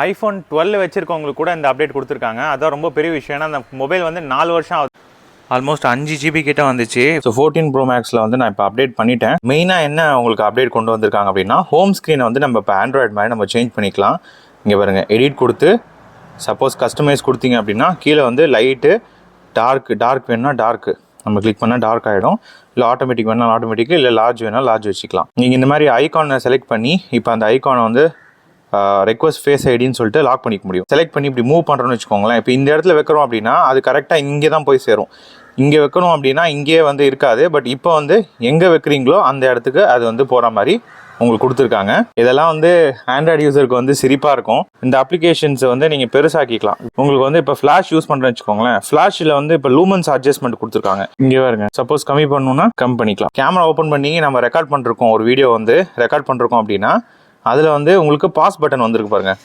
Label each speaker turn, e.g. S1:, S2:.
S1: IPhone 12 வச்சிருக்கவங்களுக்கு கூட இந்த update கொடுத்துருக்காங்க. அதான் ரொம்ப பெரிய விஷயம். ஏன்னா அந்த மொபைல் வந்து 4 வருஷம் ஆகுது. ஆல்மோஸ்ட் 5 GB கிட்ட வந்துச்சு. ஸோ 14 Pro Maxல வந்து நான் இப்போ அப்டேட் பண்ணிட்டேன். மெயினாக என்ன உங்களுக்கு அப்டேட் கொண்டு வந்திருக்காங்க அப்படின்னா, ஹோம் ஸ்க்ரீனை வந்து நம்ம இப்போ ஆண்ட்ராய்டு மாதிரி நம்ம சேஞ்ச் பண்ணிக்கலாம். இங்கே பாருங்கள், எடிட் கொடுத்து சப்போஸ் கஸ்டமைஸ் கொடுத்தீங்க அப்படின்னா கீழே வந்து லைட்டு, டார்க் வேணும்னா டார்க்கு நம்ம கிளிக் பண்ணால் டார்க் ஆகிடும். இல்லை ஆட்டோமேட்டிக் வேணால் ஆட்டோமேட்டிக்கு, இல்லை லார்ஜ் வேணால் லார்ஜ் வச்சுக்கலாம். நீங்கள் இந்த மாதிரி ஐகானை செலக்ட் பண்ணி இப்போ அந்த ஐகானை வந்து ரெக்வஸ்ட் ஃபேஸ் ஐடின்னு சொல்லிட்டு லாக் பண்ணிக்க முடியும். செலக்ட் பண்ணி இப்படி மூவ் பண்ணுறோன்னு வச்சுக்கோங்களேன். இப்போ இந்த இடத்துல வைக்கிறோம் அப்படின்னா அது கரெக்டாக இங்கே தான் போய் சேரும். இங்கே வைக்கணும் அப்படின்னா இங்கேயே வந்து இருக்காது. பட் இப்போ வந்து எங்கே வைக்கிறீங்களோ அந்த இடத்துக்கு அது வந்து போகிற மாதிரி உங்களுக்கு கொடுத்துருக்காங்க. இதெல்லாம் வந்து ஆண்ட்ராய்டு யூஸருக்கு வந்து சிரிப்பாக இருக்கும். இந்த அப்ளிகேஷன்ஸை வந்து நீங்கள் பெருசாக்கிக்கலாம். உங்களுக்கு வந்து இப்போ ஃப்ளாஷ் யூஸ் பண்ணுறேன்னு வச்சுக்கோங்களேன். ஃப்ளாஷில் வந்து இப்போ லூமன்ஸ் அட்ஜஸ்ட்மெண்ட் கொடுத்துருக்காங்க. இங்கே பாருங்க, சப்போஸ் கம்மி பண்ணணும்னா கம்மி பண்ணிக்கலாம். கேமரா ஓப்பன் பண்ணி நம்ம ரெக்கார்ட் பண்ணிருக்கோம், ஒரு வீடியோ வந்து ரெக்கார்ட் பண்ணிருக்கோம் அப்படின்னா அதில் வந்து உங்களுக்கு பாஸ் பட்டன் வந்துருக்கு பாருங்கள்.